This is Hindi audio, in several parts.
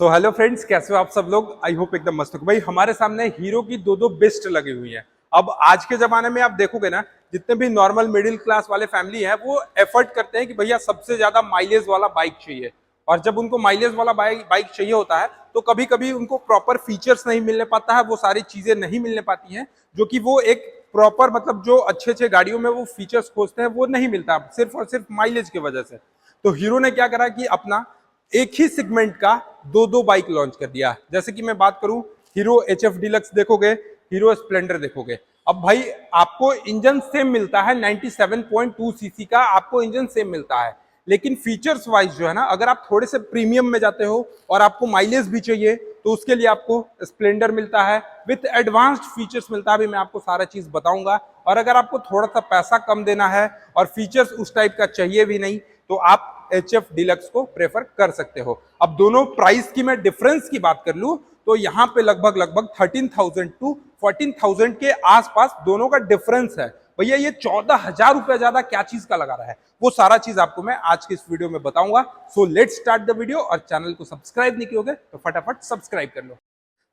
तो हेलो फ्रेंड्स, कैसे हो आप सब लोग। आई होप एकदम मस्त हो। भाई हमारे सामने हीरो की दो बेस्ट लगी हुई है। अब आज के जमाने में आप देखोगे ना, जितने भी नॉर्मल मिडिल क्लास वाले फैमिली है वो एफर्ट करते हैं कि भैया सबसे ज्यादा माइलेज वाला बाइक चाहिए। और जब उनको माइलेज वाला बाइक चाहिए होता है तो कभी कभी उनको प्रॉपर फीचर्स नहीं मिलने पाता है, वो सारी चीजें नहीं मिलने पाती हैं जो कि वो एक प्रॉपर मतलब जो अच्छे अच्छे गाड़ियों में वो फीचर्स खोजते हैं वो नहीं मिलता, सिर्फ और सिर्फ माइलेज की वजह से। तो हीरो ने क्या करा कि अपना एक ही सेगमेंट का दो बाइक लॉन्च कर दिया। जैसे कि मैं बात करूं, हीरो एचएफ डीलक्स देखोगे, हीरो स्प्लेंडर देखोगे। अब भाई आपको इंजन सेम मिलता है, 97.2 सीसी का आपको इंजन सेम मिलता है, लेकिन फीचर्स वाइज जो है ना, अगर आप थोड़े से प्रीमियम में जाते हो और आपको माइलेज भी चाहिए तो उसके लिए आपको स्प्लेंडर मिलता है विथ एडवांस्ड फीचर्स मिलता है। अभी मैं आपको सारा चीज बताऊंगा। और अगर आपको थोड़ा सा पैसा कम देना है और फीचर्स उस टाइप का चाहिए भी नहीं तो आप एचएफ डीलक्स को प्रेफर कर सकते हो। अब दोनों प्राइस की मैं डिफरेंस की बात कर लूं तो यहाँ पे लगभग 13,000 टू 14,000 के आसपास दोनों का डिफरेंस है। भैया ये 14,000 रुपया ज्यादा क्या चीज का लगा रहा है, वो सारा चीज आपको मैं आज के इस वीडियो में बताऊंगा। So let's start the video. और चैनल को सब्सक्राइब नहीं किए तो फटाफट सब्सक्राइब कर लो।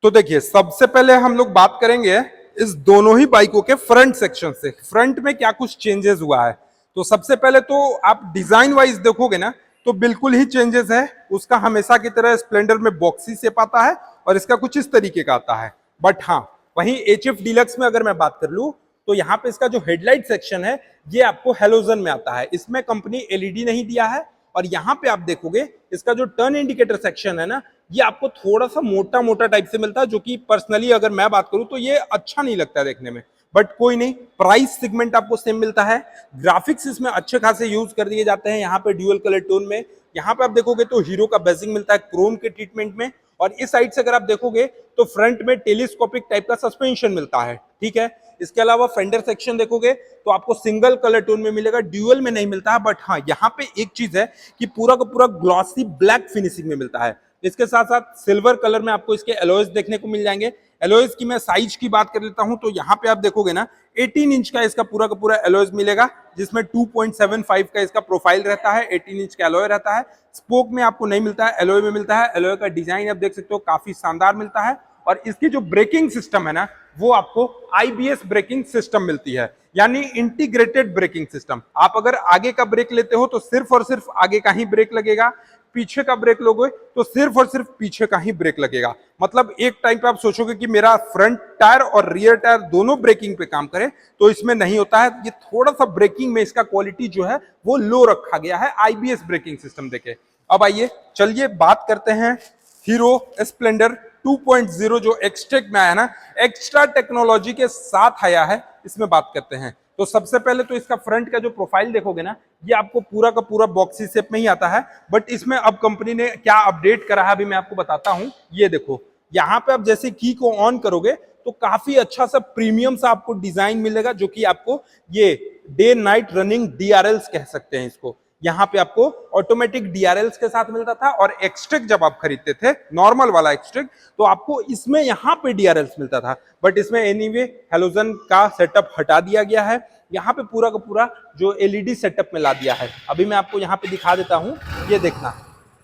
तो देखिए, सबसे पहले हम लोग बात करेंगे इस दोनों ही बाइकों के फ्रंट सेक्शन से। फ्रंट में क्या कुछ चेंजेस हुआ है। तो सबसे पहले तो आप डिजाइन वाइज देखोगे ना तो बिल्कुल ही चेंजेस है। उसका हमेशा की तरह स्प्लेंडर में बॉक्सी शेप आता है और इसका कुछ इस तरीके का आता है। बट हाँ, वहीं एचएफ डीलक्स में अगर मैं बात कर लूं तो यहाँ पे इसका जो हेडलाइट सेक्शन है ये आपको हेलोजन में आता है। इसमें कंपनी एलईडी नहीं दिया है। और यहाँ पे आप देखोगे इसका जो टर्न इंडिकेटर सेक्शन है ना, ये आपको थोड़ा सा मोटा मोटा टाइप से मिलता है, जो कि पर्सनली अगर मैं बात करूं तो ये अच्छा नहीं लगता है देखने में। बट कोई नहीं, प्राइस सेगमेंट आपको सेम मिलता है। ग्राफिक्स इसमें अच्छे खासे यूज कर दिए जाते हैं यहाँ पे ड्यूअल कलर टोन में। यहाँ पे आप देखोगे तो हीरो का बेसिंग मिलता है क्रोम के ट्रीटमेंट में। और इस साइड से अगर आप देखोगे तो फ्रंट में टेलीस्कोपिक टाइप का सस्पेंशन मिलता है। ठीक है, इसके अलावा फेंडर सेक्शन देखोगे तो आपको सिंगल कलर टोन में मिलेगा, ड्यूअल में नहीं मिलता है। बट हाँ, यहाँ पे एक चीज है कि पूरा का पूरा ग्लॉसी ब्लैक फिनिशिंग में मिलता है। इसके साथ साथ सिल्वर कलर में आपको इसके एलॉयज देखने को मिल जाएंगे। एलॉयज की मैं साइज की बात कर लेता हूं तो यहाँ पे आप देखोगे ना 18 इंच का इसका पूरा का पूरा एलॉयज मिलेगा, जिसमें 2.75 का इसका प्रोफाइल रहता है, 18 इंच का एलॉय रहता है। स्पोक में आपको नहीं मिलता है, एलॉय में मिलता है। एलॉय का डिजाइन आप देख सकते हो काफी शानदार मिलता है। और इसकी जो ब्रेकिंग सिस्टम है ना, वो आपको आईबीएस ब्रेकिंग सिस्टम मिलती है, यानी इंटीग्रेटेड ब्रेकिंग सिस्टम। आप अगर आगे का ब्रेक लेते हो तो सिर्फ और सिर्फ आगे का ही ब्रेक लगेगा, पीछे का ब्रेक लोगे तो सिर्फ और सिर्फ पीछे का ही ब्रेक लगेगा। मतलब एक टाइम पे आप सोचोगे कि मेरा फ्रंट टायर और रियर टायर दोनों ब्रेकिंग पे काम करे, तो इसमें नहीं होता है। ये थोड़ा सा ब्रेकिंग में इसका क्वालिटी जो है वो लो रखा गया है आईबीएस ब्रेकिंग सिस्टम देके। अब आइए चलिए बात करते हैं हीरो स्प्लेंडर 2.0 जो एक्सटेक में आया ना, एक्स्ट्रा टेक्नोलॉजी के साथ आया है, इसमें बात करते हैं। तो सबसे पहले तो इसका फ्रंट का जो प्रोफाइल देखोगे ना, ये आपको पूरा का पूरा बॉक्सी शेप में ही आता है। बट इसमें अब कंपनी ने क्या अपडेट करा है अभी मैं आपको बताता हूं। ये देखो, यहाँ पे आप जैसे की को ऑन करोगे तो काफी अच्छा सा प्रीमियम सा आपको डिजाइन मिलेगा, जो कि आपको ये डे नाइट रनिंग डीआरएल्स कह सकते हैं इसको। यहाँ पे आपको ऑटोमेटिक डीआरएल्स के साथ मिलता था, और एक्सट्रेक जब आप खरीदते थे नॉर्मल वाला एक्सट्रेक तो आपको इसमें यहाँ पे डीआरएल्स मिलता था। बट इसमें एनीवे हेलोजन का सेटअप हटा दिया गया है। यहाँ पे पूरा का पूरा जो एलईडी सेटअप में ला दिया है। अभी मैं आपको यहाँ पे दिखा देता हूँ, ये देखना,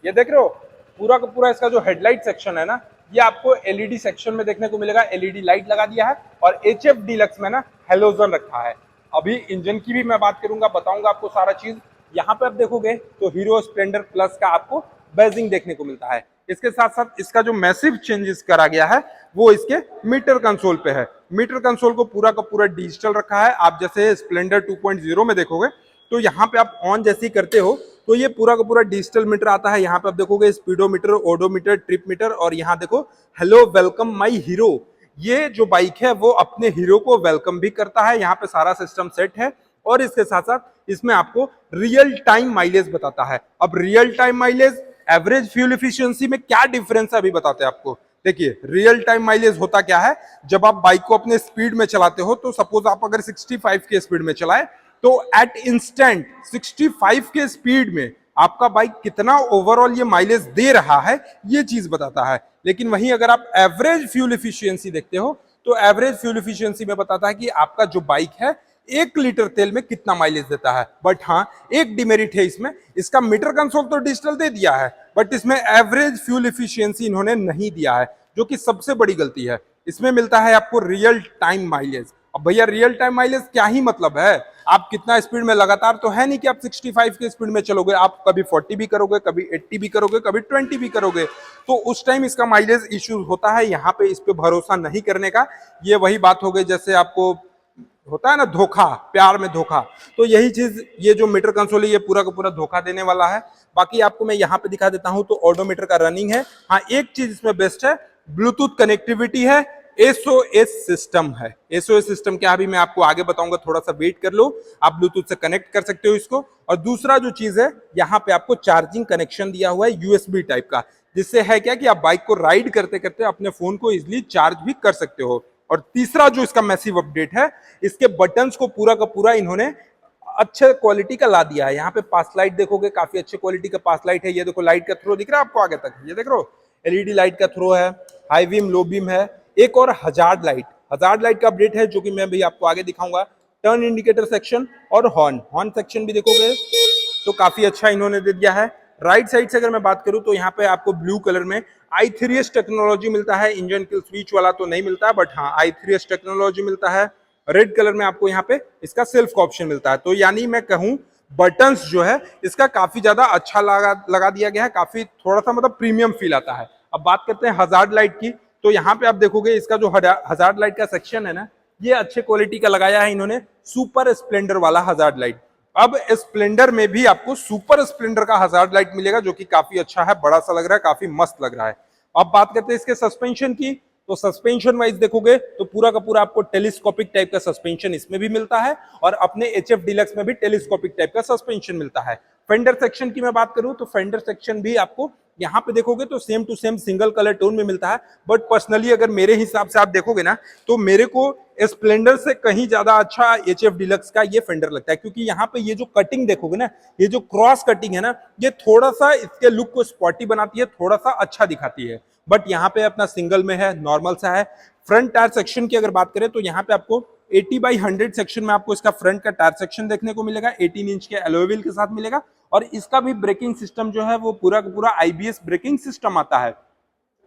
ये देख रहे हो पूरा का पूरा इसका जो हेडलाइट सेक्शन है ना, ये आपको एलईडी सेक्शन में देखने को मिलेगा। एलईडी लाइट लगा दिया है और एचएफ डीलक्स में ना हेलोजन रखा है। अभी इंजन की भी मैं बात करूंगा, बताऊंगा आपको सारा चीज। यहाँ पे आप देखोगे तो हीरो स्प्लेंडर प्लस का आपको बेजिंग देखने को मिलता है। इसके साथ साथ इसका जो मैसिव चेंजेस करा गया है वो इसके मीटर कंसोल पे है। मीटर कंसोल को पूरा का पूरा डिजिटल रखा है। आप जैसे स्प्लेंडर 2.0 में देखोगे तो यहाँ पे आप ऑन जैसे ही करते हो तो ये पूरा का पूरा डिजिटल मीटर आता है। यहाँ पे आप देखोगे स्पीडोमीटर, ओडोमीटर, ट्रिप मीटर, और यहाँ देखो हेलो वेलकम माई हीरो। ये जो बाइक है वो अपने हीरो को वेलकम भी करता है। यहाँ पे सारा सिस्टम सेट है। और इसके साथ साथ इसमें आपको रियल टाइम माइलेज बताता है। अब real time mileage, average fuel efficiency में क्या डिफरेंस है अभी बताते हैं आपको। देखिए, रियल टाइम माइलेज होता क्या है, जब आप बाइक को अपने स्पीड में चलाते हो तो सपोज आप अगर 65 के स्पीड में चलाए तो एट इंस्टेंट 65 के स्पीड में आपका बाइक कितना ओवरऑल ये माइलेज दे रहा है, ये चीज बताता है। लेकिन वहीं अगर आप एवरेज फ्यूल एफिशिएंसी देखते हो तो एवरेज फ्यूल एफिशिएंसी में बताता है कि आपका जो बाइक है 1 लीटर तेल में कितना माइलेज देता है। बट हाँ, एक डिमेरिट है इसमें, इसका मीटर कंसोल तो डिजिटल दे दिया है, बट इसमें एवरेज फ्यूल इफिशियंसी इन्होंने नहीं दिया है, जो कि सबसे बड़ी गलती है। इसमें मिलता है आपको रियल टाइम माइलेज। अब भैया रियल टाइम माइलेज क्या ही मतलब है, आप कितना स्पीड में, लगातार तो है नहीं कि आप 65 के स्पीड में चलोगे, आप कभी 40 भी करोगे, कभी 80 भी करोगे, कभी 20 भी करोगे, तो उस टाइम इसका माइलेज इश्यू होता है। यहाँ पे इस पे भरोसा नहीं करने का, ये वही बात हो गई जैसे आपको होता है ना धोखा, प्यार में धोखा, तो यही चीज ये जो मीटर कंसोल है ये पूरा का पूरा धोखा देने वाला है। बाकी आपको मैं यहाँ पे दिखा देता हूं तो ओडोमीटर का रनिंग है। हाँ, एक चीज इसमें बेस्ट है, ब्लूटूथ कनेक्टिविटी है, एसओएस सिस्टम है। एसओएस सिस्टम क्या, अभी मैं आपको आगे बताऊंगा, थोड़ा सा वेट कर लो, आप ब्लूटूथ से कनेक्ट कर सकते हो इसको। और दूसरा जो चीज है, यहाँ पे आपको चार्जिंग कनेक्शन दिया हुआ है यूएसबी टाइप का, जिससे है क्या कि आप बाइक को राइड करते करते अपने फोन को इजिली चार्ज भी कर सकते हो। और तीसरा जो इसका मैसिव अपडेट है, इसके बटन्स को पूरा का पूरा इन्होंने अच्छे क्वालिटी का ला दिया है। यहाँ पे पास लाइट देखोगे, काफी अच्छे क्वालिटी का पास लाइट है। ये देखो लाइट का थ्रो दिख रहा है आपको आगे तक, ये देख रहे हो, एलईडी लाइट का थ्रो है, हाई बीम लो बीम है। एक और हजार्ड लाइट का अपडेट है, जो कि मैं भी आपको आगे दिखाऊंगा। टर्न इंडिकेटर सेक्शन और हॉर्न सेक्शन भी देखोगे तो काफी अच्छा इन्होंने दे दिया है। राइट साइड से अगर मैं बात करूं तो यहाँ पे आपको ब्लू कलर में i3s टेक्नोलॉजी मिलता है, इंजन किल स्विच वाला तो नहीं मिलता है, बट हाँ i3s टेक्नोलॉजी मिलता है। रेड कलर में आपको यहाँ पे इसका सेल्फ का ऑप्शन मिलता है। तो यानी मैं कहूं बटन्स जो है इसका काफी ज्यादा अच्छा लगा दिया गया है, काफी थोड़ा सा मतलब प्रीमियम फील आता है। अब बात करते हैं हजार्ड लाइट की, तो यहाँ पे आप देखोगे इसका जो हजार्ड लाइट का सेक्शन है ना, ये अच्छे क्वालिटी का लगाया है इन्होंने, सुपर स्प्लेंडर वाला हजार्ड लाइट। अब स्प्लेंडर में भी आपको सुपर स्प्लेंडर का हजार्ड लाइट मिलेगा, जो कि काफी अच्छा है, बड़ा सा लग रहा है, काफी मस्त लग रहा है। अब बात करते हैं इसके सस्पेंशन की, तो सस्पेंशन वाइज देखोगे तो पूरा का पूरा आपको टेलीस्कोपिक टाइप का सस्पेंशन इसमें भी मिलता है, और अपने एचएफ डीलक्स में भी टेलीस्कोपिक टाइप का सस्पेंशन मिलता है। फेंडर सेक्शन की मैं बात करूं तो फेंडर सेक्शन भी आपको यहाँ पे देखोगे तो same to same single colour tone में मिलता है। बट पर्सनली अगर मेरे हिसाब से आप देखोगे ना, तो मेरे को स्प्लेंडर से कहीं ज्यादा अच्छा एचएफ डीलक्स का ये फेंडर लगता है, क्योंकि यहाँ पे ये जो कटिंग देखोगे ना, ये जो क्रॉस कटिंग है ना, ये थोड़ा सा इसके लुक को स्पॉटी बनाती है, थोड़ा सा अच्छा दिखाती है। बट यहाँ पे अपना सिंगल में है, नॉर्मल सा है। फ्रंट टायर सेक्शन की अगर बात करें तो यहाँ पे आपको 80/100 सेक्शन में आपको इसका फ्रंट का टायर सेक्शन देखने को मिलेगा, 18 इंच के एलॉय व्हील के साथ मिलेगा। और इसका भी ब्रेकिंग सिस्टम जो है वो पूरा का पूरा आईबीएस ब्रेकिंग सिस्टम आता है।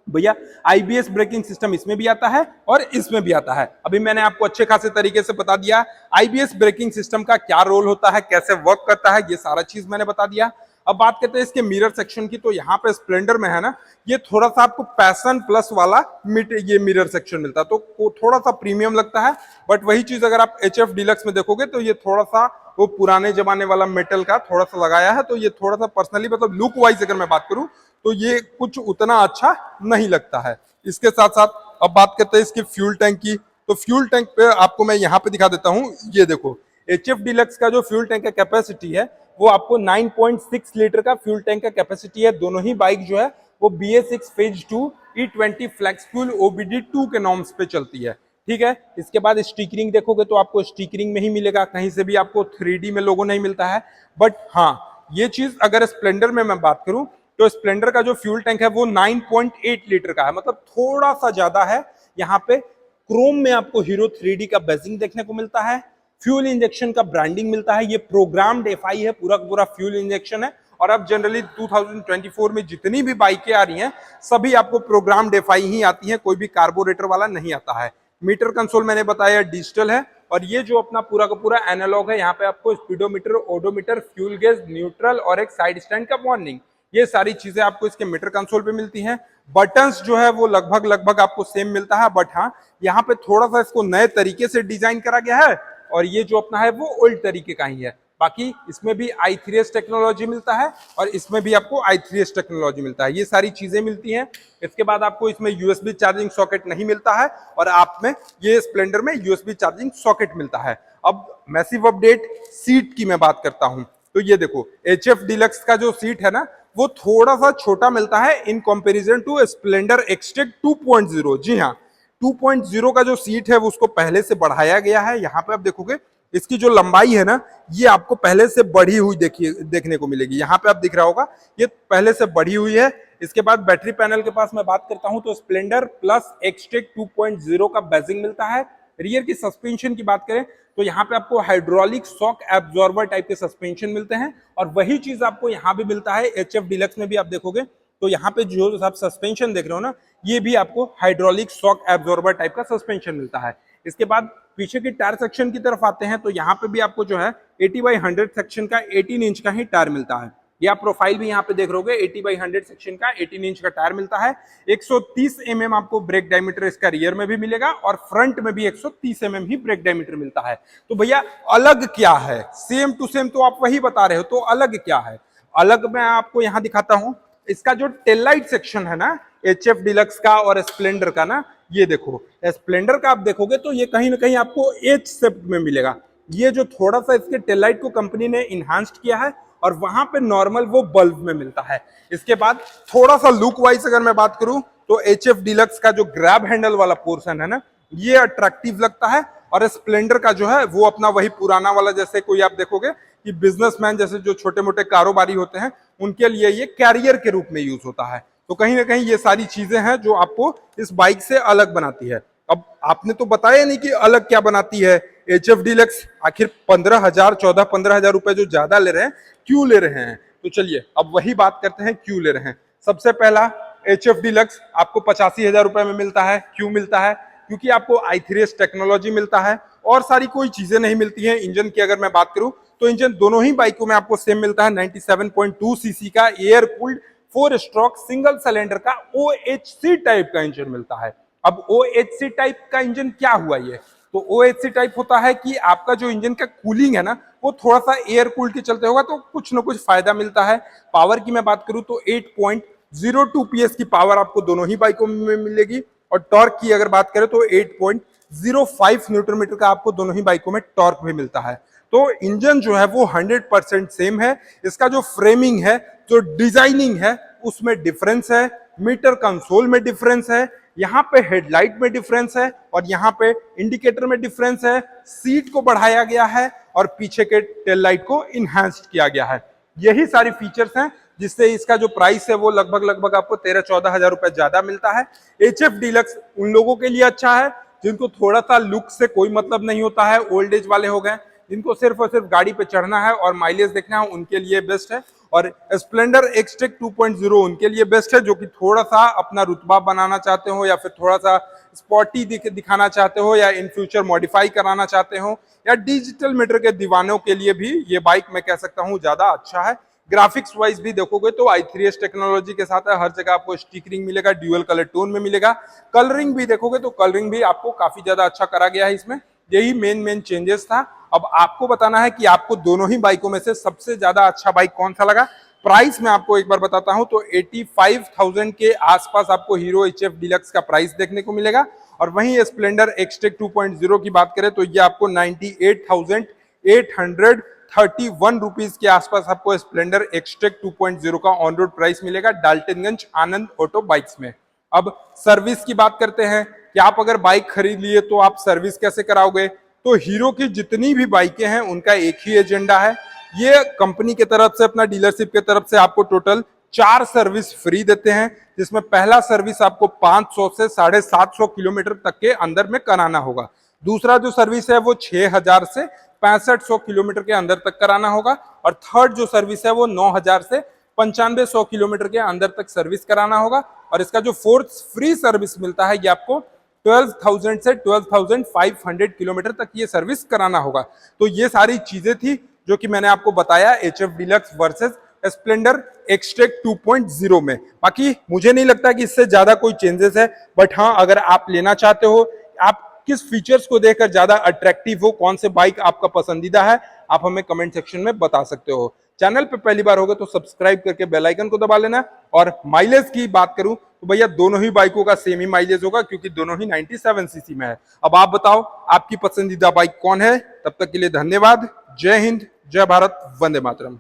भैया आईबीएस ब्रेकिंग सिस्टम इसमें भी आता है और इसमें भी आता है। अभी मैंने आपको अच्छे खासे तरीके से बता दिया आईबीएस ब्रेकिंग सिस्टम का क्या रोल होता है, कैसे वर्क करता है, ये सारा चीज मैंने बता दिया। अब बात करते हैं इसके मिरर सेक्शन की, तो यहाँ पे स्प्लेंडर में है ना, ये थोड़ा सा आपको पैशन प्लस वाला ये मिरर सेक्शन मिलता है, तो थोड़ा सा प्रीमियम लगता है। बट वही चीज अगर आप एचएफ डीलक्स में देखोगे तो ये थोड़ा सा वो पुराने जमाने वाला मेटल का थोड़ा सा लगाया है, तो ये थोड़ा सा पर्सनली मतलब लुक वाइज अगर मैं बात करूं तो ये कुछ उतना अच्छा नहीं लगता है। इसके साथ साथ अब बात करते हैं इसके फ्यूल टैंक की, तो फ्यूल टैंक पे आपको मैं यहाँ पे दिखा देता हूँ। ये देखो एचएफ डीलक्स का जो फ्यूल टैंक का कैपेसिटी है वो आपको 9.6 लीटर का फ्यूल टैंक का कैपेसिटी है। दोनों ही बाइक जो है वो BS6 phase 2 E20 flex fuel OBD2 के नॉर्म्स पे चलती है, ठीक है। इसके बाद स्टिकरिंग देखोगे तो आपको स्टिकरिंग में ही मिलेगा, कहीं से भी आपको 3D में लोगो नहीं मिलता है। बट हाँ ये चीज अगर स्प्लेंडर में मैं बात करूं तो स्प्लेंडर का जो फ्यूल टैंक है वो 9.8 लीटर का है, मतलब थोड़ा सा ज्यादा है। यहाँ पे क्रोम में आपको हीरो 3D का बेजिंग देखने को मिलता है, फ्यूल इंजेक्शन का ब्रांडिंग मिलता है, ये प्रोग्राम्ड एफआई है, पूरा पूरा फ्यूल इंजेक्शन है। और अब जनरली 2024 में जितनी भी बाइकें आ रही हैं सभी आपको प्रोग्राम्ड एफआई ही आती हैं, कोई भी कार्बोरेटर वाला नहीं आता है। मीटर कंसोल मैंने बताया डिजिटल है, और ये जो अपना पूरा का पूरा एनालॉग है, यहाँ पे आपको speedometer, odometer, fuel gauge, neutral और एक साइड स्टैंड का वार्निंग, ये सारी चीजें आपको इसके मीटर कंसोल पे मिलती हैं। बटन्स जो है वो लगभग आपको सेम मिलता है, बट हाँ यहाँ पे थोड़ा सा इसको नए तरीके से डिजाइन करा गया है, और ये जो अपना है वो ओल्ड तरीके का ही है। बाकी इसमें भी i3s टेक्नोलॉजी मिलता है और इसमें भी आपको i3s टेक्नोलॉजी मिलता है, ये सारी चीजें मिलती हैं। इसके बाद आपको इसमें यूएसबी चार्जिंग सॉकेट नहीं मिलता है, और आप में ये स्प्लेंडर में यूएसबी चार्जिंग सॉकेट मिलता है। अब मैसिव अपडेट सीट की मैं बात करता हूं, तो ये देखो एचएफ डीलक्स का जो सीट है ना वो थोड़ा सा छोटा मिलता है in comparison to Splendor Xtec 2.0। जी हाँ, 2.0 का जो सीट है वो उसको पहले से बढ़ाया गया है। यहाँ पे आप देखोगे इसकी जो लंबाई है ना ये आपको पहले से बढ़ी हुई देखने को मिलेगी, यहाँ पे आप दिख रहा होगा ये पहले से बढ़ी हुई है। इसके बाद बैटरी पैनल के पास मैं बात करता हूं तो स्प्लेंडर प्लस एक्सटेक 2.0 का बेजिंग मिलता है, रियर की सस्पेंशन की बात करें तो यहाँ पे आपको हाइड्रोलिक शॉक एब्जॉर्बर टाइप के सस्पेंशन मिलते हैं, और वही चीज आपको यहाँ भी मिलता है HF डीलक्स में भी। आप देखोगे तो यहाँ पे जो आप सस्पेंशन देख रहे हो ना, ये भी आपको हाइड्रोलिक शॉक एब्जॉर्बर टाइप का सस्पेंशन मिलता है। इसके बाद पीछे की टायर सेक्शन की तरफ आते हैं तो यहाँ पे भी आपको जो है 80/100 सेक्शन का 18 इंच का ही टायर मिलता है। ये आप प्रोफाइल भी यहाँ पे देख रहे हो, 80/100 सेक्शन का 18 इंच का टायर मिलता है। 130 mm आपको ब्रेक डायमीटर इसका रियर में भी मिलेगा, और फ्रंट में भी 130 mm ही ब्रेक डायमीटर मिलता है। तो भैया अलग क्या है? सेम टू सेम तो आप वही बता रहे हो, तो अलग क्या है? अलग मैं आपको यहाँ दिखाता हूँ। इसका जो टेल लाइट सेक्शन है ना HF डीलक्स का और स्प्लेंडर का ना, ये देखो स्प्लेंडर का आप देखोगे तो ये कहीं ना कहीं आपको एच शेप में मिलेगा। ये जो थोड़ा सा इसके टेल लाइट को कंपनी ने इनहांस्ड किया है, और वहां पे नॉर्मल वो बल्ब में मिलता है। इसके बाद थोड़ा सा लुक वाइज अगर मैं बात करूं तो HF डीलक्स का जो ग्रैब हैंडल वाला पोर्शन है ना, ये अट्रैक्टिव लगता है, और स्प्लेंडर का जो है वो अपना वही पुराना वाला, जैसे कोई आप देखोगे कि बिजनेसमैन जैसे जो छोटे मोटे कारोबारी होते हैं उनके लिए ये कैरियर के रूप में यूज होता है। तो कहीं ना कहीं ये सारी चीजें हैं जो आपको इस बाइक से अलग बनाती है। अब आपने तो बताया नहीं कि अलग क्या बनाती है। HF डीलक्स आखिर 15,000 रुपए जो ज्यादा ले रहे हैं, क्यों ले रहे हैं? तो चलिए अब वही बात करते हैं क्यों ले रहे हैं। सबसे पहला, HF डीलक्स आपको 85,000 रुपए में मिलता है। क्यों मिलता है? क्योंकि आपको i3S टेक्नोलॉजी मिलता है, और सारी कोई चीजें नहीं मिलती हैं। इंजन की अगर मैं बात करूं तो इंजन दोनों ही बाइकों में आपको सेम मिलता है। 97.2 सीसी का air cooled 4 stroke single cylinder का OHC टाइप का इंजन मिलता है। अब OHC टाइप का इंजन क्या हुआ? ये तो OHC टाइप होता है कि आपका जो इंजन का कूलिंग है ना, वो थोड़ा सा एयर कूल्ड के चलते होगा, तो कुछ ना कुछ फायदा मिलता है। पावर की मैं बात करूं तो 8.02 PS की पावर आपको दोनों ही बाइकों में मिलेगी, और टॉर्क की अगर बात करें तो 8.05 न्यूटन मीटर का आपको दोनों ही बाइकों में टॉर्क भी मिलता है। तो इंजन जो है वो 100% सेम है। इसका जो फ्रेमिंग है, जो डिजाइनिंग है, उसमें डिफरेंस है। मीटर कंसोल में डिफरेंस है, यहाँ पे हेडलाइट में डिफरेंस है, और यहाँ पे इंडिकेटर में डिफरेंस है। सीट को बढ़ाया गया है, और पीछे के टेल लाइट को इनहैंस्ड किया गया है। यही सारी फीचर्स हैं जिससे इसका जो प्राइस है वो लगभग आपको 13-14 हजार रुपए ज्यादा मिलता है। HF डीलक्स उन लोगों के लिए अच्छा है जिनको थोड़ा सा लुक से कोई मतलब नहीं होता है, ओल्ड एज वाले हो गए, जिनको सिर्फ और सिर्फ गाड़ी पे चढ़ना है और माइलेज देखना है, उनके लिए बेस्ट है। और स्प्लेंडर एक्सटेक 2.0 उनके लिए बेस्ट है, जो कि थोड़ा सा अपना रुतबा बनाना चाहते हो, या फिर थोड़ा सा स्पॉटी दिखाना चाहते हो, या इन फ्यूचर मॉडिफाई कराना चाहते हो, या डिजिटल मीटर के दीवानों के लिए भी ये बाइक मैं कह सकता हूँ ज्यादा अच्छा है। ग्राफिक्स वाइज भी देखोगे तो i3S टेक्नोलॉजी के साथ है, हर जगह आपको स्टिकरिंग मिलेगा, ड्यूअल कलर टोन में मिलेगा। कलरिंग भी देखोगे तो कलरिंग भी आपको काफी ज्यादा अच्छा करा गया है इसमें। यही मेन चेंजेस था। अब आपको बताना है कि आपको दोनों ही बाइकों में से सबसे ज्यादा अच्छा बाइक कौन सा लगा। प्राइस में आपको एक बार बताता हूं तो 85,000 के आसपास आपको हीरो HF डीलक्स का प्राइस देखने को मिलेगा, और वहीं स्प्लेंडर एक्सटेक 2.0 की बात करें तो ये आपको 98,831 रुपीज के आसपास आपको स्प्लेंडर एक्सटेक 2.0 का ऑन रोड प्राइस मिलेगा डाल्टनगंज आनंद ऑटो बाइक्स में। अब सर्विस की बात करते हैं कि आप अगर बाइक खरीद लिए तो आप सर्विस कैसे कराओगे। तो हीरो की जितनी भी बाइकें हैं उनका एक ही एजेंडा है। ये कंपनी के तरफ से, अपना डीलरशिप के तरफ से आपको टोटल 4 सर्विस फ्री देते हैं, जिसमें पहला सर्विस आपको 500 से 750 किलोमीटर तक के अंदर में कराना होगा। दूसरा जो सर्विस है वो 6,000 से 6500 किलोमीटर के अंदर तक कराना होगा, और थर्ड जो सर्विस है वो 9,000 से 9500 किलोमीटर के अंदर तक सर्विस कराना होगा। और इसका जो फोर्थ फ्री सर्विस मिलता है ये आपको 12,000 से 12,500 किलोमीटर तक ये सर्विस कराना होगा। तो ये सारी चीजें थी जो कि मैंने आपको बताया HF deluxe versus Splendor Xtec 2.0 में। बाकी मुझे नहीं लगता कि इससे ज्यादा कोई चेंजेस है, बट हाँ अगर आप लेना चाहते हो, आप किस फीचर्स को देखकर ज्यादा अट्रैक्टिव हो, कौन से बाइक आपका पसंदीदा है, आप हमें कमेंट सेक्शन में बता सकते हो। चैनल पे पहली बार होगा तो सब्सक्राइब करके बेल आइकन को दबा लेना। और माइलेज की बात करूं तो भैया दोनों ही बाइकों का सेम ही माइलेज होगा, क्योंकि दोनों ही 97 सीसी में है। अब आप बताओ आपकी पसंदीदा बाइक कौन है। तब तक के लिए धन्यवाद। जय हिंद, जय भारत, वंदे मातरम।